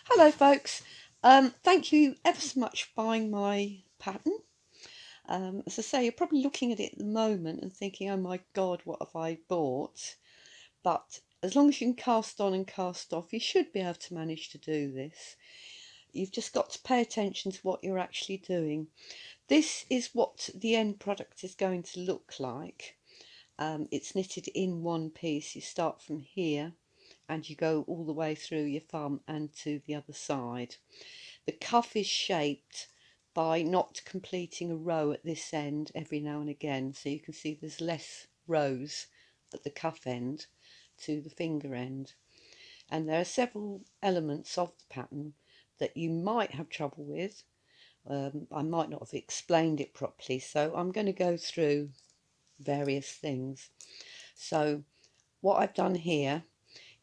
Hello folks, thank you ever so much for buying my pattern. As I say, you're probably looking at it at the moment and thinking, oh my god, what have I bought? But as long as you can cast on and cast off, you should be able to manage to do this. You've just got to pay attention to what you're actually doing. This is what the end product is going to look like. It's knitted in one piece. You start from here and you go all the way through your thumb and to the other side. The cuff is shaped by not completing a row at this end every now and again, so you can see there's less rows at the cuff end to the finger end. And there are several elements of the pattern that you might have trouble with. I might not have explained it properly, so I'm going to go through various things. So what I've done here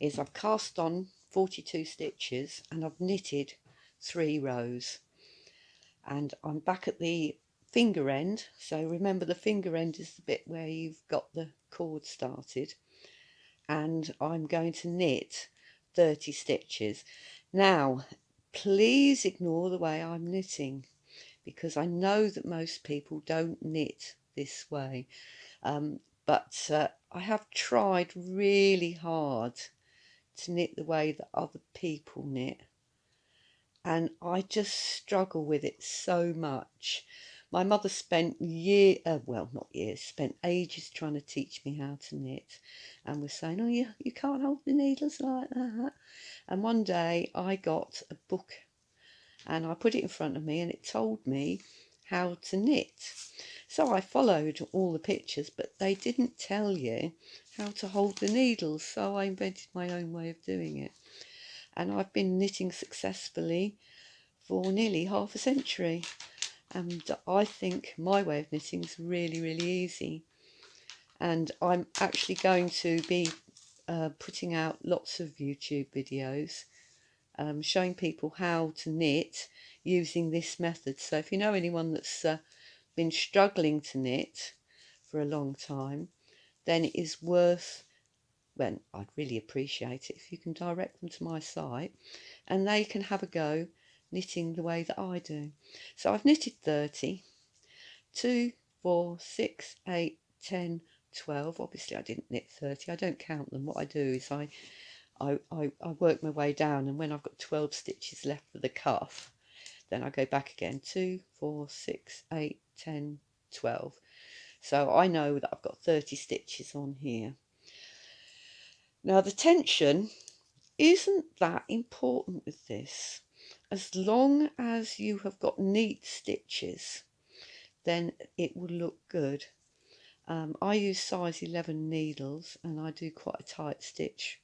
is I've cast on 42 stitches and I've knitted 3 rows, and I'm back at the finger end. So remember, the finger end is the bit where you've got the cord started, and I'm going to knit 30 stitches. Now please ignore the way I'm knitting, because I know that most people don't knit this way, but I have tried really hard to knit the way that other people knit, and I just struggle with it so much. My mother spent not years, spent ages trying to teach me how to knit, and was saying, oh, you can't hold the needles like that. And one day I got a book and I put it in front of me and it told me how to knit. So I followed all the pictures, but they didn't tell you how to hold the needles, so I invented my own way of doing it. And I've been knitting successfully for nearly half a century, and I think my way of knitting is really easy. And I'm actually going to be putting out lots of YouTube videos showing people how to knit using this method. So if you know anyone that's been struggling to knit for a long time, then it is worth, well, I'd really appreciate it if you can direct them to my site and they can have a go knitting the way that I do. So I've knitted 30, 2, 4, 6, 8, 10, 12. Obviously I didn't knit 30, I don't count them. What I do is I work my way down, and when I've got 12 stitches left for the cuff, then I go back again, 2, 4, 6, 8, 10, 12. So I know that I've got 30 stitches on here. Now the tension isn't that important with this. As long as you have got neat stitches, then it will look good. I use size 11 needles and I do quite a tight stitch,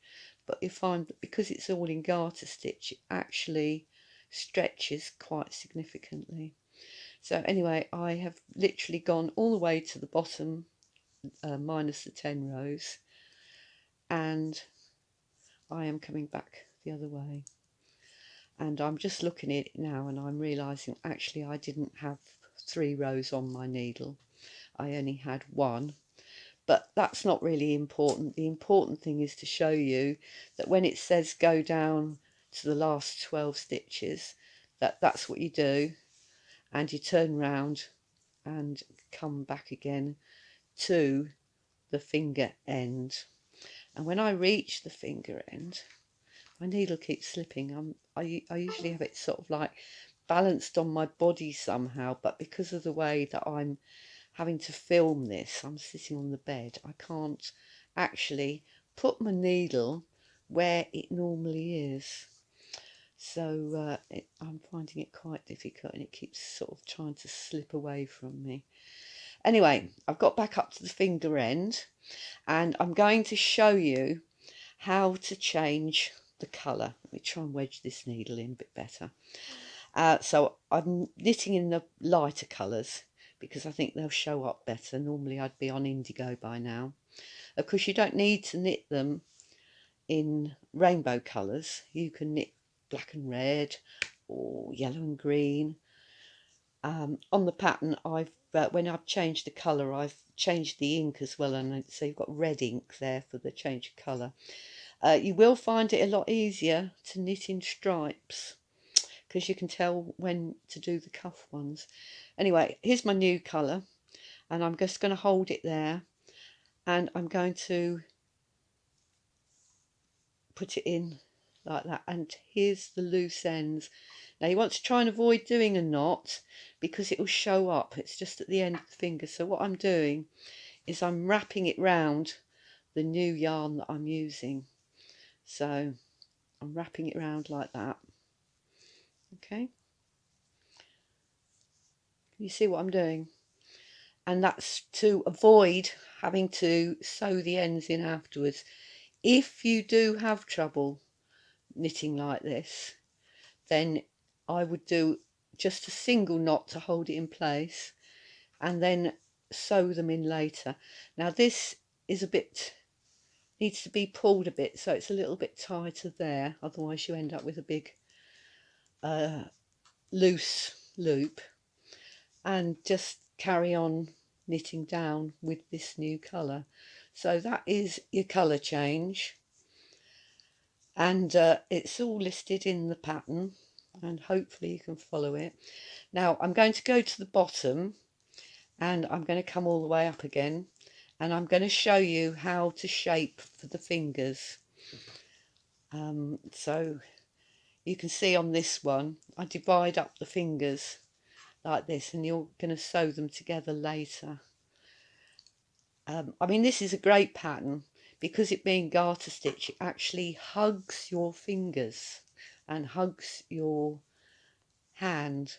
but you find that because it's all in garter stitch, it actually stretches quite significantly. So anyway, I have literally gone all the way to the bottom, minus the 10 rows, and I am coming back the other way. And I'm just looking at it now and I'm realising actually I didn't have 3 rows on my needle. I only had 1. But that's not really important. The important thing is to show you that when it says go down to the last 12 stitches, that's what you do, and you turn round and come back again to the finger end. And when I reach the finger end, my needle keeps slipping. I usually have it sort of like balanced on my body somehow, but because of the way that I'm having to film this, I'm sitting on the bed, I can't actually put my needle where it normally is. So I'm finding it quite difficult, and it keeps sort of trying to slip away from me. Anyway, I've got back up to the finger end, and I'm going to show you how to change the colour. Let me try and wedge this needle in a bit better. So I'm knitting in the lighter colours because I think they'll show up better. Normally I'd be on indigo by now. Of course, you don't need to knit them in rainbow colours. You can knit black and red or yellow and green. On the pattern, when I've changed the colour, I've changed the ink as well, and so you've got red ink there for the change of colour. You will find it a lot easier to knit in stripes because you can tell when to do the cuff ones. Anyway, here's my new colour, and I'm just going to hold it there, and I'm going to put it in like that. And here's the loose ends. Now you want to try and avoid doing a knot because it will show up. It's just at the end of the finger. So what I'm doing is I'm wrapping it round the new yarn that I'm using. So I'm wrapping it around like that. Okay, you see what I'm doing? And that's to avoid having to sew the ends in afterwards. If you do have trouble knitting like this, then I would do just a single knot to hold it in place and then sew them in later. Now this is needs to be pulled a bit, so it's a little bit tighter there, otherwise you end up with a big loose loop, and just carry on knitting down with this new colour. So that is your colour change, and it's all listed in the pattern, and hopefully you can follow it. Now I'm going to go to the bottom, and I'm going to come all the way up again, and I'm going to show you how to shape for the fingers. So you can see on this one I divide up the fingers like this, and you're going to sew them together later. I mean, this is a great pattern because it being garter stitch, it actually hugs your fingers and hugs your hand,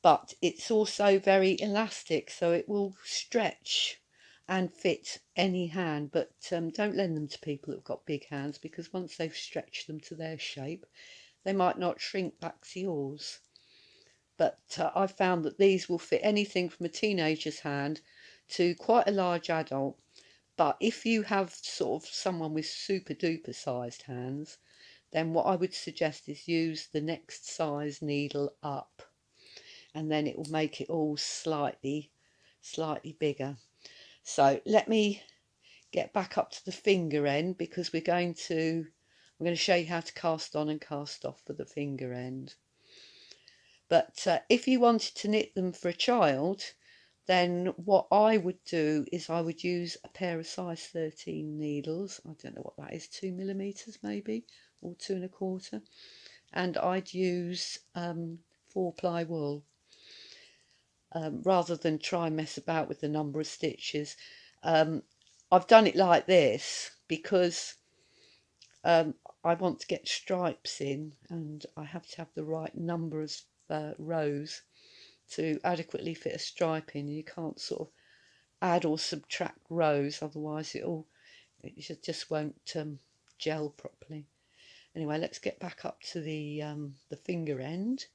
but it's also very elastic, so it will stretch and fit any hand. But don't lend them to people who've got big hands, because once they've stretched them to their shape, they might not shrink back to yours. But I've found that these will fit anything from a teenager's hand to quite a large adult. But if you have sort of someone with super duper sized hands, then what I would suggest is use the next size needle up, and then it will make it all slightly bigger. So let me get back up to the finger end, because I'm going to show you how to cast on and cast off for the finger end. But if you wanted to knit them for a child, then what I would do is I would use a pair of size 13 needles. I don't know what that is, 2mm maybe, or 2¼ and I'd use 4-ply wool, rather than try and mess about with the number of stitches. I've done it like this because I want to get stripes in, and I have to have the right number of rows to adequately fit a stripe in. You can't sort of add or subtract rows, otherwise it just won't gel properly. Anyway, let's get back up to the finger end.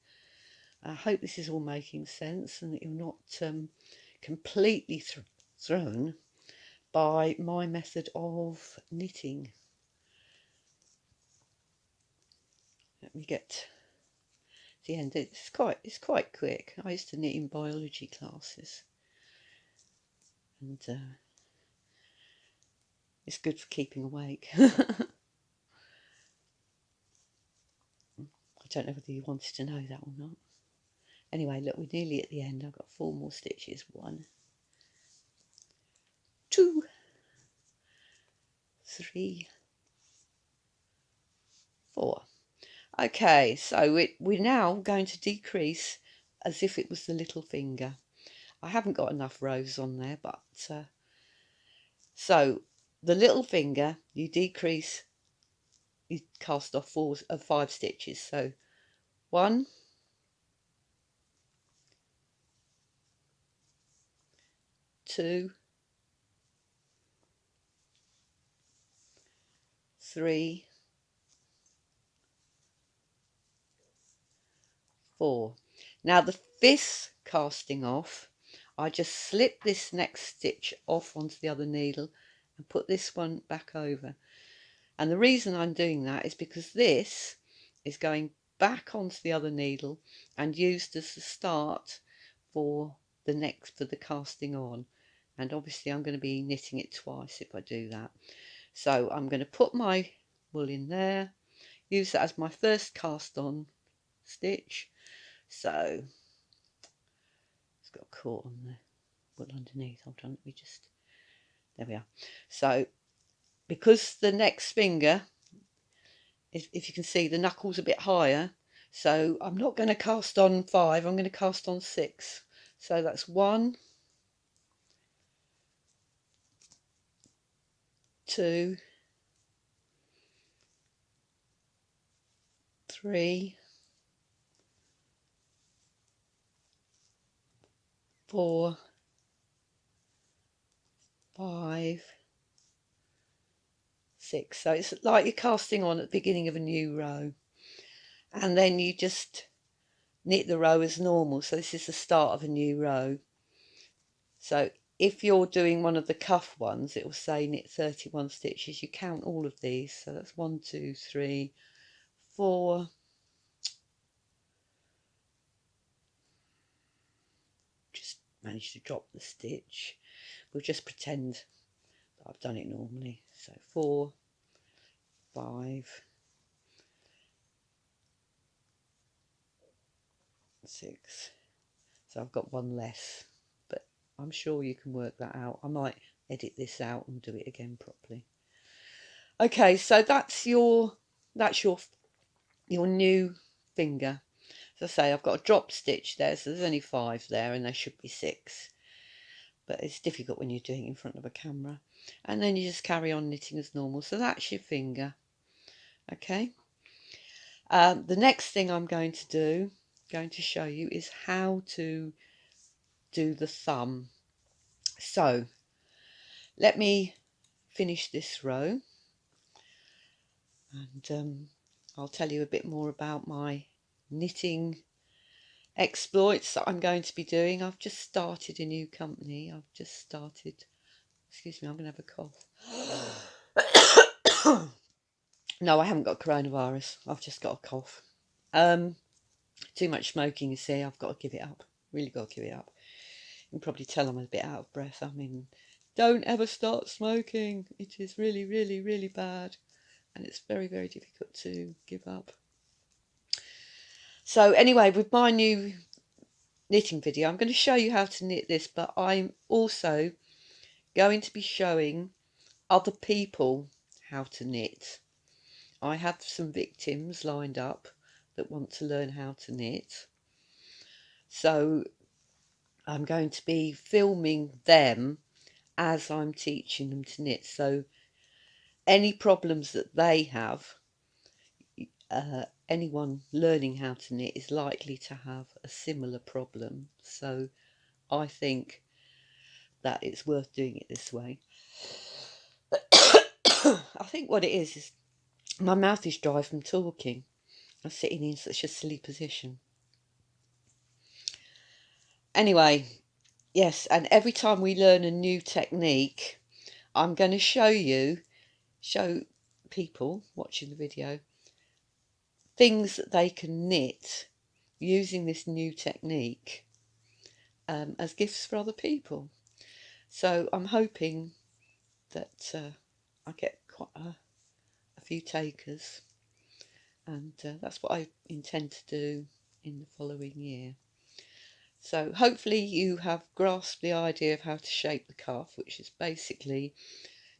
I hope this is all making sense and that you're not completely thrown by my method of knitting. Let me get the end. It's quite quick. I used to knit in biology classes, and it's good for keeping awake. I don't know whether you wanted to know that or not. Anyway, look, we're nearly at the end. I've got 4 more stitches. 1, 2, 3, 4. Okay, so we're now going to decrease as if it was the little finger. I haven't got enough rows on there, but so the little finger, you decrease, you cast off 5 stitches. So 1, 2, 3, 4. Now this casting off, I just slip this next stitch off onto the other needle and put this one back over. And the reason I'm doing that is because this is going back onto the other needle and used as the start for the casting on. And obviously I'm going to be knitting it twice if I do that. So I'm going to put my wool in there. Use that as my first cast on stitch. So it's got caught on the wool underneath. Hold on, let me just, there we are. So because the next finger, if you can see, the knuckle's a bit higher, so I'm not going to cast on 5, I'm going to cast on 6. So that's 1, 2, 3, 4, 5, 6. So it's like you're casting on at the beginning of a new row, and then you just knit the row as normal. So this is the start of a new row. So if you're doing one of the cuff ones, it will say knit 31 stitches. You count all of these, so that's 1, 2, 3, 4, just managed to drop the stitch. We'll just pretend that I've done it normally. So 4, 5, 6. So I've got one less, but I'm sure you can work that out. I might edit this out and do it again properly. Okay, so that's your new finger. As I say, I've got a drop stitch there, so there's only 5 there, and there should be 6. But it's difficult when you're doing it in front of a camera. And then you just carry on knitting as normal. So that's your finger. Okay. The next thing I'm going to show you is how to do the thumb. So let me finish this row, and I'll tell you a bit more about my knitting exploits that I'm going to be doing. I've just started a new company. Excuse me, I'm going to have a cough. No, I haven't got coronavirus. I've just got a cough. Too much smoking, you see. I've got to give it up. Really got to give it up. You can probably tell I'm a bit out of breath. I mean, don't ever start smoking. It is really, really, really bad. And it's very, very difficult to give up. So anyway, with my new knitting video, I'm going to show you how to knit this, but I'm also going to be showing other people how to knit. I have some victims lined up that want to learn how to knit. So I'm going to be filming them as I'm teaching them to knit. So any problems that they have, anyone learning how to knit is likely to have a similar problem. So I think that it's worth doing it this way. I think what it is my mouth is dry from talking. I'm sitting in such a silly position. Anyway, yes, and every time we learn a new technique, I'm going to show people watching the video things that they can knit using this new technique as gifts for other people. So I'm hoping that I get quite a few takers, and that's what I intend to do in the following year. So hopefully you have grasped the idea of how to shape the cuff, which is basically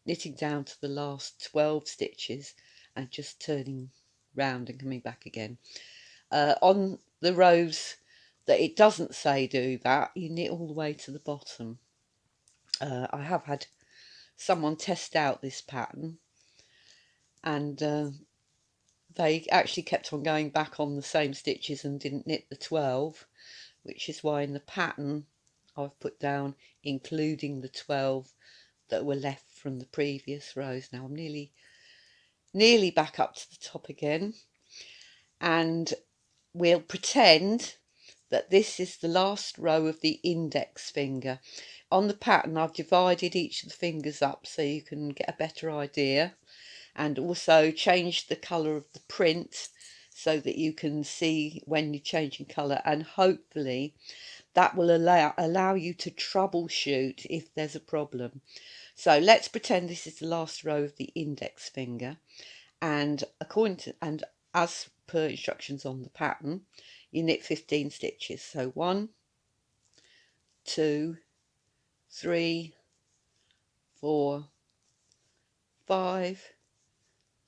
knitting down to the last 12 stitches and just turning round and coming back again. On the rows that it doesn't say do that, you knit all the way to the bottom. I have had someone test out this pattern, and they actually kept on going back on the same stitches and didn't knit the 12, which is why in the pattern I've put down including the 12 that were left from the previous rows. Now I'm nearly back up to the top again, and we'll pretend that this is the last row of the index finger. On the pattern I've divided each of the fingers up so you can get a better idea, and also changed the colour of the print so that you can see when you're changing colour, and hopefully that will allow you to troubleshoot if there's a problem. So let's pretend this is the last row of the index finger, and as per instructions on the pattern, you knit 15 stitches. So 1, 2, 3, 4, 5,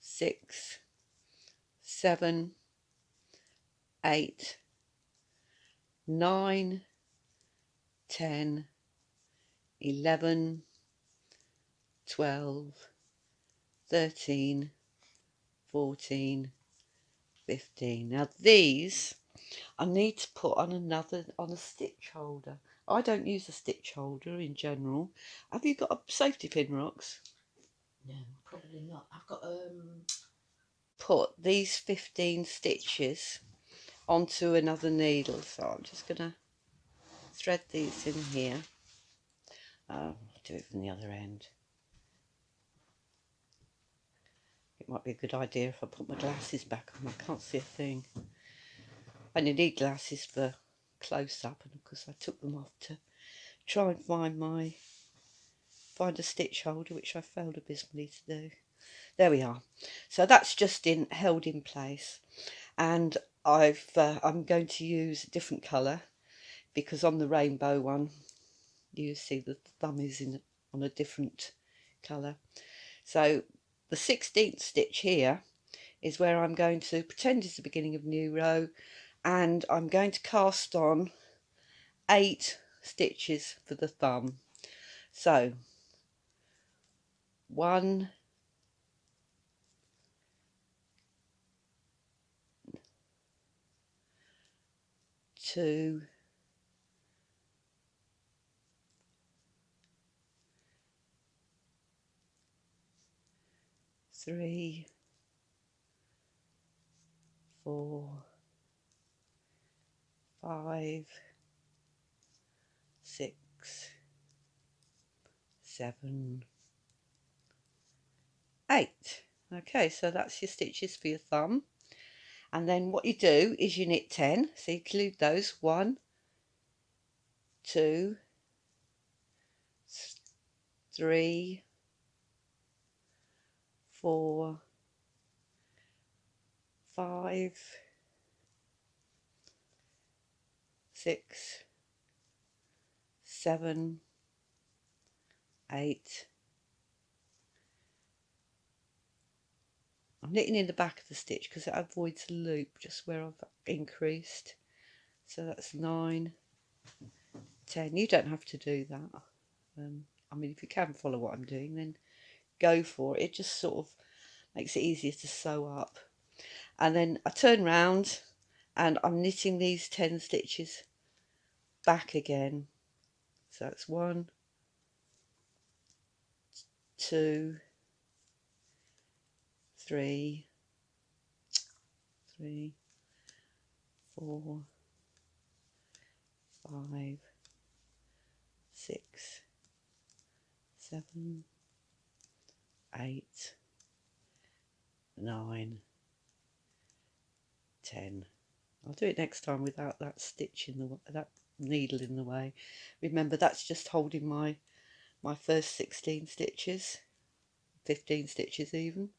6, 7, 8, 9, 10, 11, 12, 13, 14, 15. Now these I need to put on a stitch holder. I don't use a stitch holder in general. Have you got a safety pin, Rox? No, probably not. I've got Put these 15 stitches onto another needle, so I'm just gonna thread these in here. Do it from the other end. It might be a good idea if I put my glasses back on. I can't see a thing. I only need glasses for close up, and of course I took them off to try and find a stitch holder, which I failed abysmally to do. There we are. So that's just held in place, and I'm going to use a different colour, because on the rainbow one you see the thumb is on a different colour. So the 16th stitch here is where I'm going to pretend it's the beginning of a new row, and I'm going to cast on 8 stitches for the thumb. So 1, 2, 3, 4, 5, 6, 7, 8. Okay, so that's your stitches for your thumb. And then what you do is you knit 10. So you include those 1, 2, 3, 4, 5, 6, 7, 8. I'm knitting in the back of the stitch because it avoids a loop just where I've increased. So that's 9, 10. You don't have to do that. I mean, if you can follow what I'm doing, then go for it. It just sort of makes it easier to sew up. And then I turn round and I'm knitting these 10 stitches back again. So it's 1, 2, 3, 4, 5, 6, 7, 8, 9, 10. I'll do it next time without that stitch in that needle in the way. Remember, that's just holding my first 16 stitches, 15 stitches even.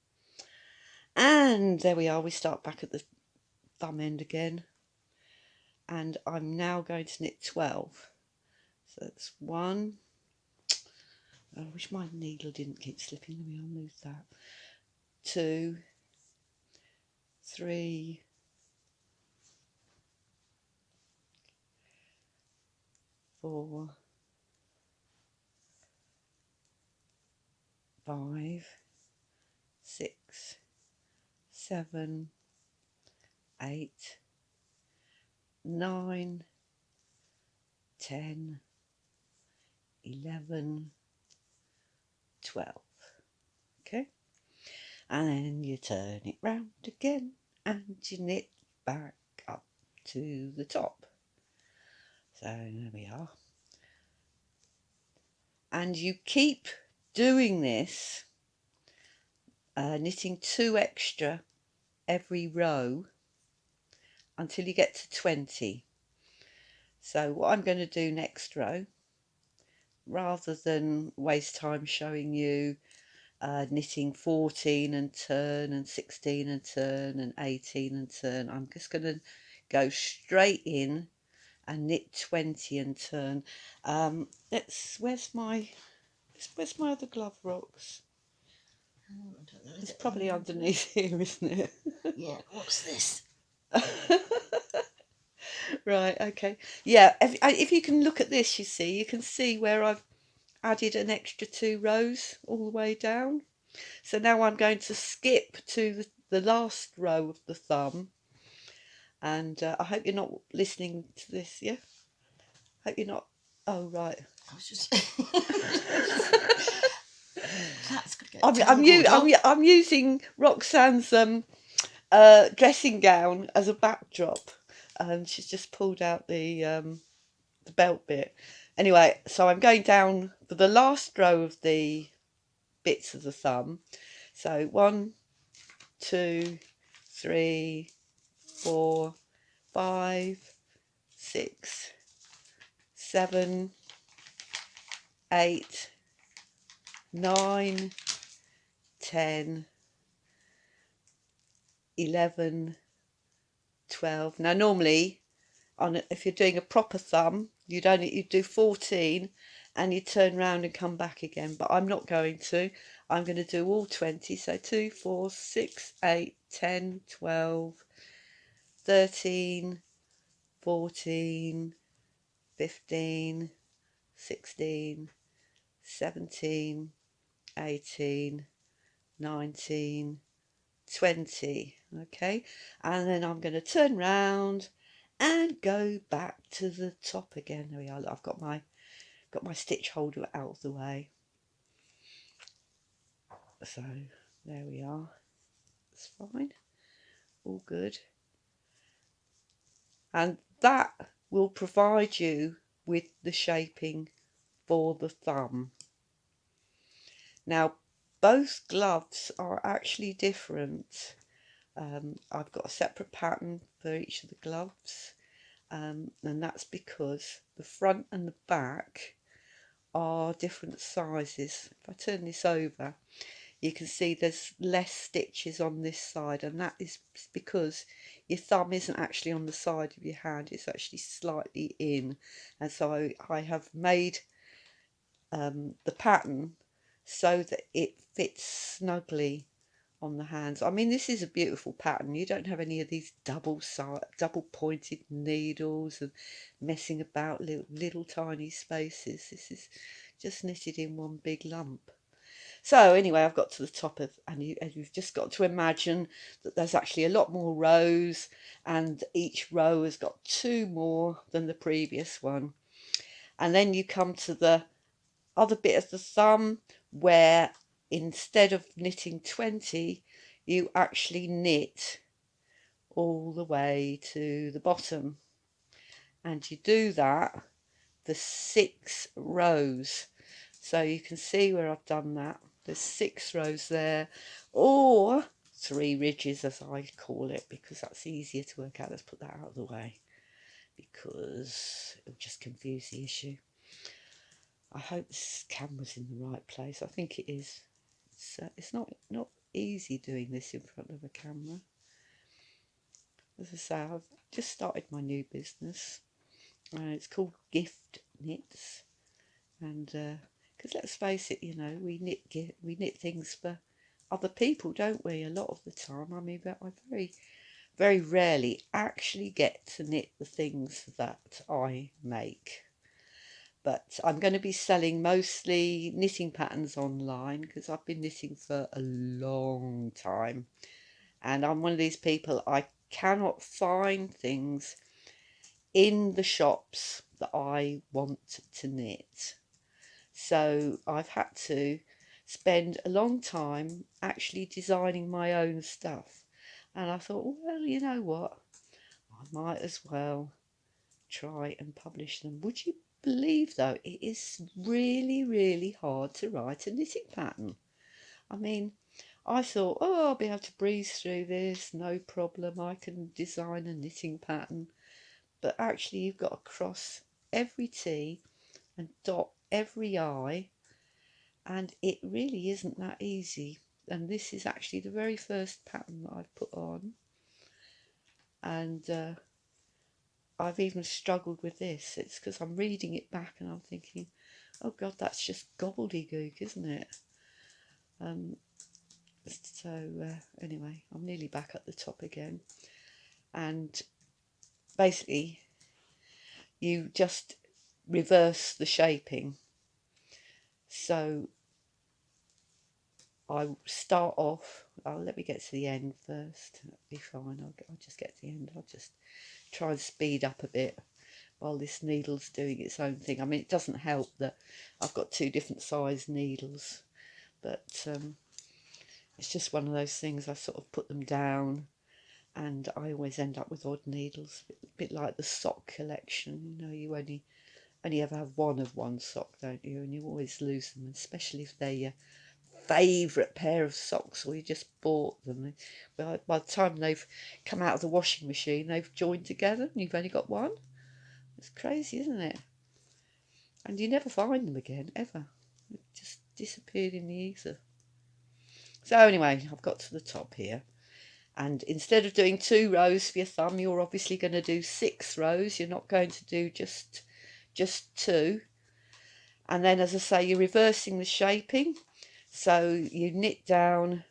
And there we are, we start back at the thumb end again, and I'm now going to knit 12. So that's 1. I wish my needle didn't keep slipping. Let me unmove that. 2, 3, 4, 5, 6, 7, 8, 9, 10, 11, 12. Okay, and then you turn it round again and you knit back up to the top. So there we are, and you keep doing this, knitting 2 extra every row until you get to 20. So what I'm going to do next row, rather than waste time showing you knitting 14 and turn and 16 and turn and 18 and turn. I'm just going to go straight in and knit 20 and turn. Where's my other glove, Rocks? I don't know. It's probably underneath here, isn't it? Yeah. What's this? Right, okay. Yeah, if you can look at this, you can see where I've added an extra 2 rows all the way down. So now I'm going to skip to the last row of the thumb, and I hope you're not listening to this, yeah? Hope you're not. Oh, right. I was just. That's gonna get terrible, I'm using Roxanne's dressing gown as a backdrop, and she's just pulled out the belt bit. Anyway, so I'm going down for the last row of the bits of the thumb. So 1, 2, 3, 4, 5, 6, 7, 8, 9, 10, 11, 12. Now normally if you're doing a proper thumb, you do 14 and you turn round and come back again, but I'm not going to. I'm going to do all 20. So 2, 4, 6, 8, 10, 12, 13, 14, 15, 16, 17, 18, 19, 20. Okay, and then I'm going to turn round and go back to the top again. There we are. I've got my stitch holder out of the way. So there we are. It's fine. All good. And that will provide you with the shaping for the thumb. Now, both gloves are actually different. I've got a separate pattern for each of the gloves, and that's because the front and the back are different sizes. If I turn this over, you can see there's less stitches on this side, and that is because your thumb isn't actually on the side of your hand, it's actually slightly in. And so I have made the pattern so that it fits snugly on the hands. I mean, this is a beautiful pattern. You don't have any of these double pointed needles and messing about little tiny spaces. This is just knitted in one big lump. So anyway, I've got to the top of, and you've just got to imagine that there's actually a lot more rows, and each row has got 2 more than the previous one. And then you come to the other bit of the thumb where instead of knitting 20, you actually knit all the way to the bottom, and you do that for 6 rows. So you can see where I've done that. There's 6 rows there, or 3 ridges as I call it, because that's easier to work out. Let's put that out of the way because it'll just confuse the issue. I hope this camera's in the right place. I think it is. It's not easy doing this in front of a camera. As I say, I've just started my new business. It's called Gift Knits, and because let's face it, you know, we knit things for other people, don't we? A lot of the time. I mean, but I very rarely actually get to knit the things that I make. But I'm going to be selling mostly knitting patterns online because I've been knitting for a long time, and I'm one of these people, I cannot find things in the shops that I want to knit. So I've had to spend a long time actually designing my own stuff. And I thought, well, you know what? I might as well try and publish them. Would you believe, though, it is really, really hard to write a knitting pattern. I mean, I thought, oh, I'll be able to breeze through this, no problem. I can design a knitting pattern. But actually, you've got to cross every T and dot every I and it really isn't that easy. And this is actually the very first pattern that I've put on, and I've even struggled with this. It's because I'm reading it back and I'm thinking, oh God, that's just gobbledygook, isn't it? Anyway, I'm nearly back at the top again, and basically you just reverse the shaping. So I start off, let me get to the end first. That'll be fine. I'll just get to the end. I'll just try and speed up a bit while this needle's doing its own thing. I mean, it doesn't help that I've got two different size needles, but it's just one of those things. I sort of put them down, and I always end up with odd needles, a bit like the sock collection. You know, you only ever have one of one sock, don't you? And you always lose them, especially if they're your favourite pair of socks, or you just bought them. By the time they've come out of the washing machine, they've joined together and you've only got one. It's crazy, isn't it? And you never find them again, ever. They've just disappeared in the ether. So anyway, I've got to the top here. And instead of doing 2 rows for your thumb, you're obviously going to do 6 rows. You're not going to do just 2. And then, as I say, you're reversing the shaping. So you knit down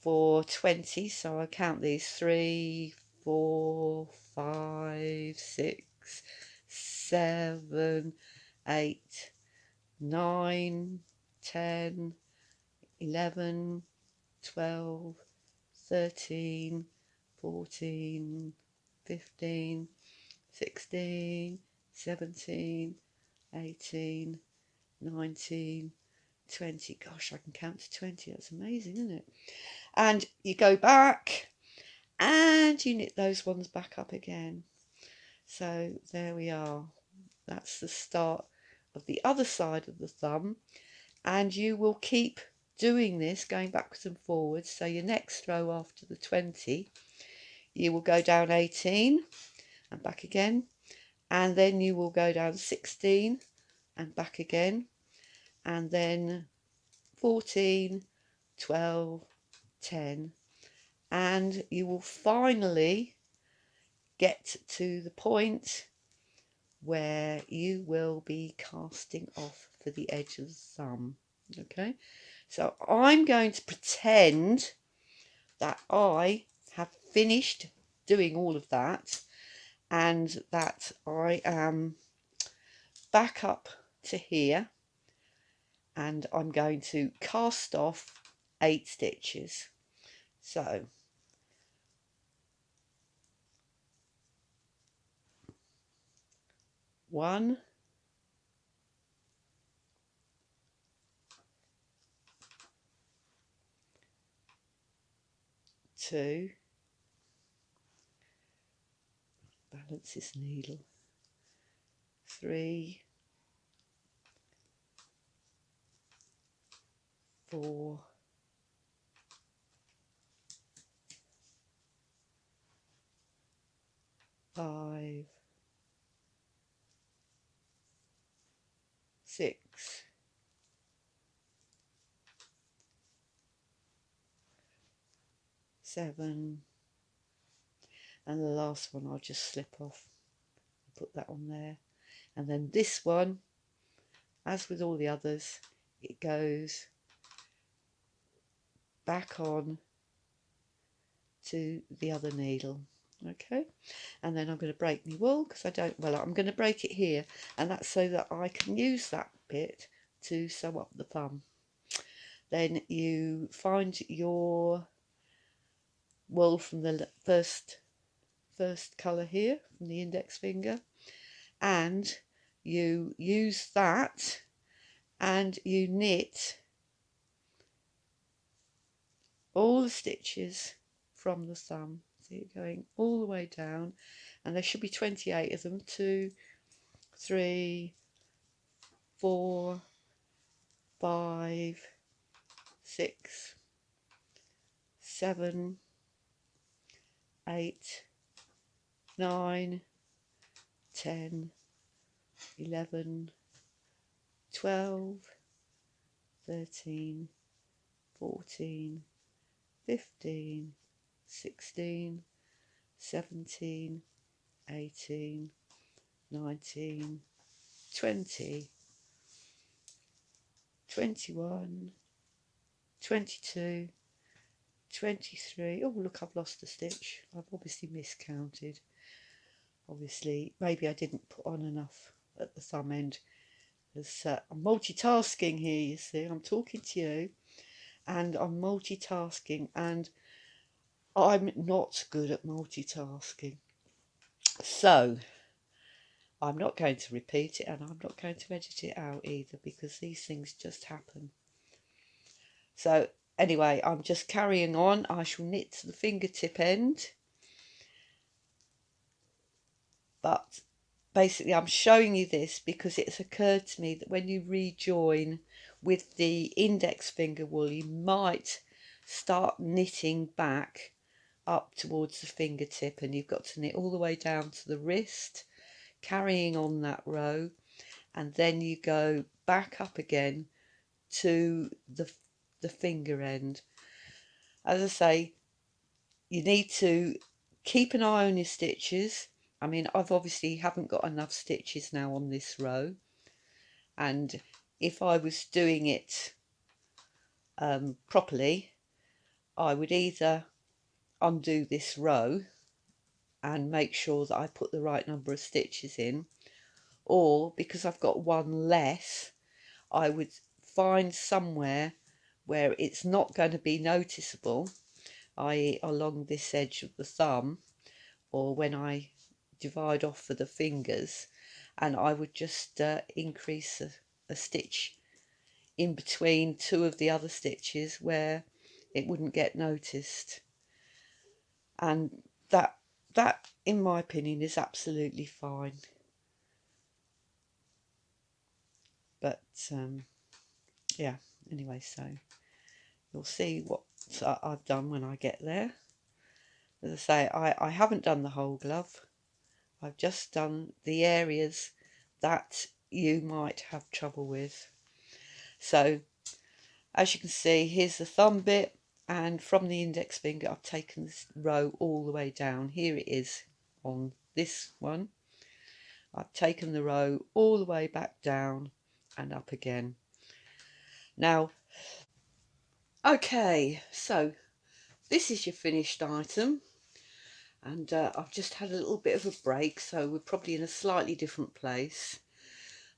for 20. So I count these 3, 4, 5, 6, 7, 8, 9, 10, 11, 12, 13, 14, 15, 16, 17, 18, 19, 20. Gosh, I can count to 20. That's amazing, isn't it? And you go back and you knit those ones back up again. So there we are. That's the start of the other side of the thumb. And you will keep doing this, going backwards and forwards. So your next row after the 20, you will go down 18 and back again, and then you will go down 16 and back again, and then 14, 12, 10, and you will finally get to the point where you will be casting off for the edge of the thumb. Okay, so I'm going to pretend that I have finished doing all of that, and that I am back up to here, and I'm going to cast off 8 stitches. So 1, 2, balance this needle, 3, 4, 5, 6, 7, and the last one I'll just slip off and put that on there. And then this one, as with all the others, it goes back on to the other needle. Okay, and then I'm going to break my wool, because I'm going to break it here, and that's so that I can use that bit to sew up the thumb. Then you find your wool from the first colour here, from the index finger, and you use that and you knit all the stitches from the thumb. So you're going all the way down, and there should be 28 of them. 2, 3, 4, 5, 6, 7, 8, 9, 10, 11, 12, 13, 14, 15, 16, 17, 18, 19, 20, 21, 22, 23. Oh, look, I've lost a stitch. I've obviously miscounted. Obviously, maybe I didn't put on enough at the thumb end. I'm multitasking here, you see. I'm talking to you and I'm multitasking, and I'm not good at multitasking. So I'm not going to repeat it, and I'm not going to edit it out either, because these things just happen. So anyway, I'm just carrying on. I shall knit to the fingertip end, but basically I'm showing you this because it's occurred to me that when you rejoin with the index finger wool, you might start knitting back up towards the fingertip, and you've got to knit all the way down to the wrist, carrying on that row, and then you go back up again to the finger end. As I say, you need to keep an eye on your stitches. I mean, I've obviously haven't got enough stitches now on this row, and if I was doing it properly, I would either undo this row and make sure that I put the right number of stitches in, or because I've got one less, I would find somewhere where it's not going to be noticeable, i.e. along this edge of the thumb, or when I divide off for the fingers, and I would just increase a stitch in between two of the other stitches where it wouldn't get noticed. And that in my opinion is absolutely fine. But yeah, anyway, so you'll see what I've done when I get there. As I say, I haven't done the whole glove. I've just done the areas that you might have trouble with. So as you can see, here's the thumb bit, and from the index finger I've taken this row all the way down. Here it is on this one. I've taken the row all the way back down and up again. Now, okay, so this is your finished item, and I've just had a little bit of a break, so we're probably in a slightly different place,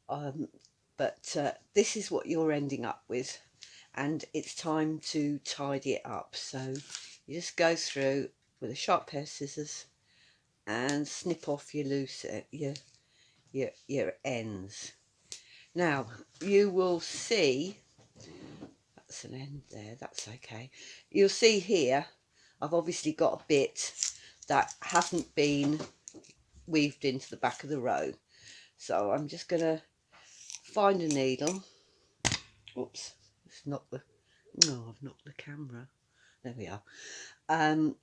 but this is what you're ending up with, and it's time to tidy it up. So you just go through with a sharp pair of scissors and snip off your loose your ends. Now you will see that's an end there, that's okay. You'll see here I've obviously got a bit that hasn't been weaved into the back of the row, so I'm just gonna find a needle. Oops, it's not the no, I've knocked the camera. There we are. And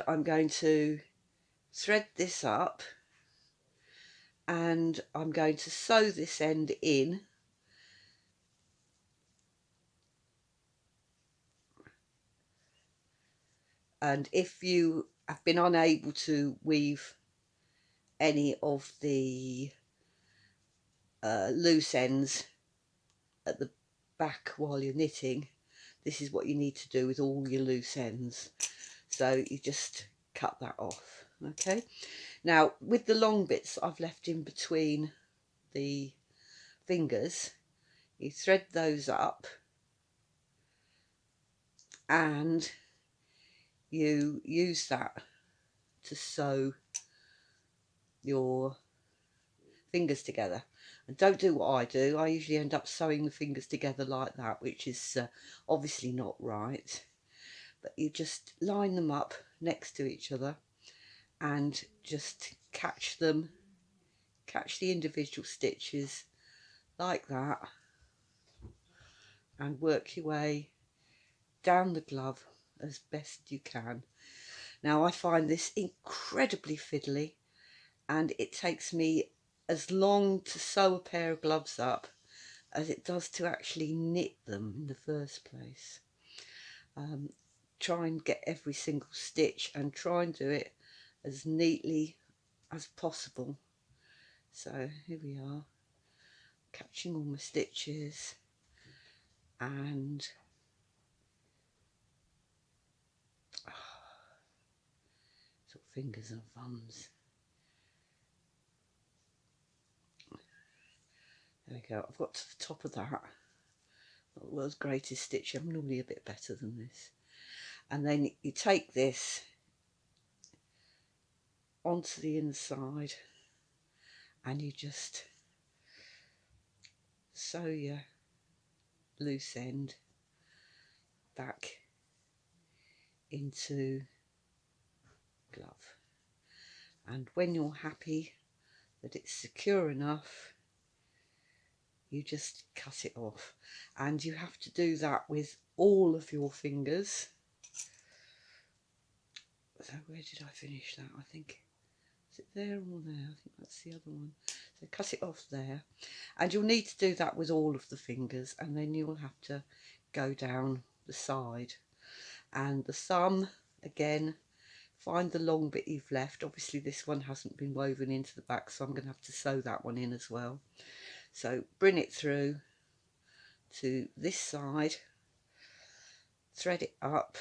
I'm going to thread this up, and I'm going to sew this end in, and if you have been unable to weave any of the loose ends at the back while you're knitting, this is what you need to do with all your loose ends. So you just cut that off. Okay, now with the long bits I've left in between the fingers, you thread those up and you use that to sew your fingers together. And don't do what I do. I usually end up sewing the fingers together like that, which is obviously not right. But you just line them up next to each other and just catch the individual stitches like that, and work your way down the glove as best you can. Now I find this incredibly fiddly, and it takes me as long to sew a pair of gloves up as it does to actually knit them in the first place. Try and get every single stitch and try and do it as neatly as possible. So here we are, catching all my stitches and sort of fingers and thumbs. There we go. I've got to the top of that. Not the world's greatest stitch. I'm normally a bit better than this. And then you take this onto the inside and you just sew your loose end back into glove. And when you're happy that it's secure enough, you just cut it off. And you have to do that with all of your fingers. So where did I finish that? I think, is it there or there? I think that's the other one. So cut it off there. And you'll need to do that with all of the fingers, and then you'll have to go down the side. And the thumb, again, find the long bit you've left. Obviously this one hasn't been woven into the back, so I'm going to have to sew that one in as well. So bring it through to this side, thread it up,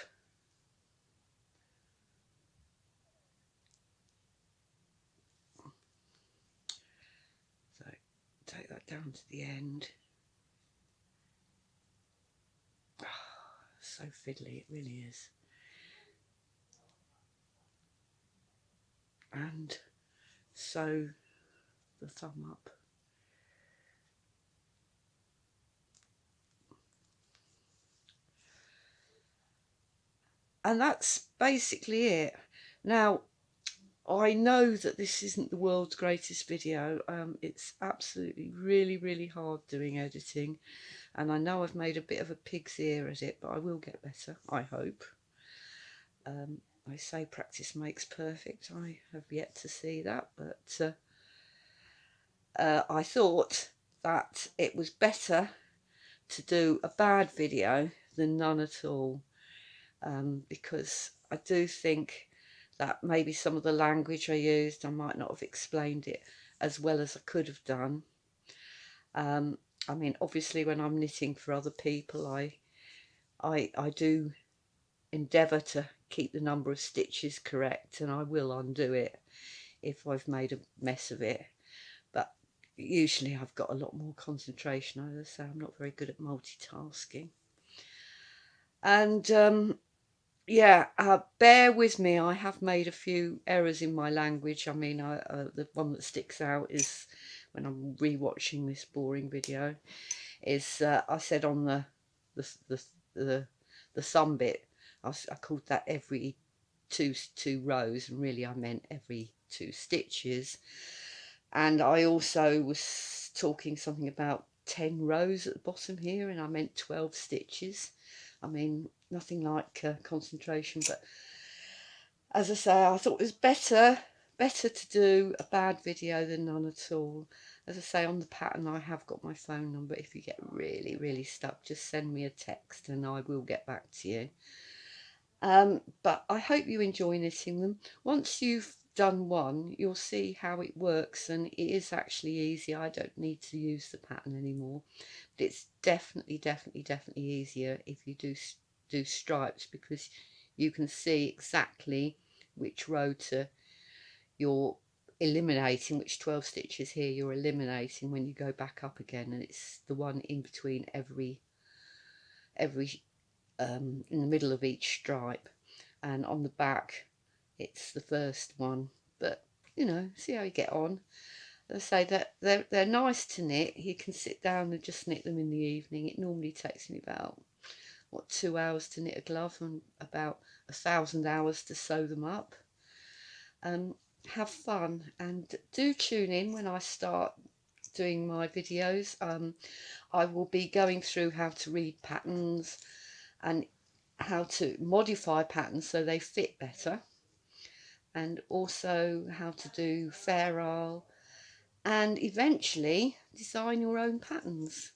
so take that down to the end. Oh, so fiddly, it really is. And sew the thumb up. And that's basically it. Now, I know that this isn't the world's greatest video. It's absolutely really hard doing editing, and I know I've made a bit of a pig's ear at it, but I will get better, I hope. I say practice makes perfect. I have yet to see that, but I thought that it was better to do a bad video than none at all, because I do think that maybe some of the language I used, I might not have explained it as well as I could have done. I mean, obviously when I'm knitting for other people, I do endeavour to keep the number of stitches correct, and I will undo it if I've made a mess of it. But usually I've got a lot more concentration. As I say, I'm not very good at multitasking. And yeah, bear with me. I have made a few errors in my language. I mean, the one that sticks out is when I'm rewatching this boring video. Is I said on the thumb bit, I called that every two rows, and really I meant every 2 stitches. And I also was talking something about 10 rows at the bottom here, and I meant 12 stitches. I mean, nothing like concentration, but as I say, I thought it was better to do a bad video than none at all. As I say, on the pattern I have got my phone number. If you get really stuck, just send me a text and I will get back to you. But I hope you enjoy knitting them. Once you've done one, you'll see how it works, and it is actually easy. I don't need to use the pattern anymore, but it's definitely easier if you do stripes, because you can see exactly which row you're eliminating, which 12 stitches here you're eliminating when you go back up again, and it's the one in between every in the middle of each stripe, and on the back it's the first one. But you know, see how you get on. As I say, that they're nice to knit. You can sit down and just knit them in the evening. It normally takes me about 2 hours to knit a glove, and about 1,000 hours to sew them up. Have fun, and do tune in when I start doing my videos. I will be going through how to read patterns and how to modify patterns so they fit better, and also how to do Fair Isle, and eventually design your own patterns.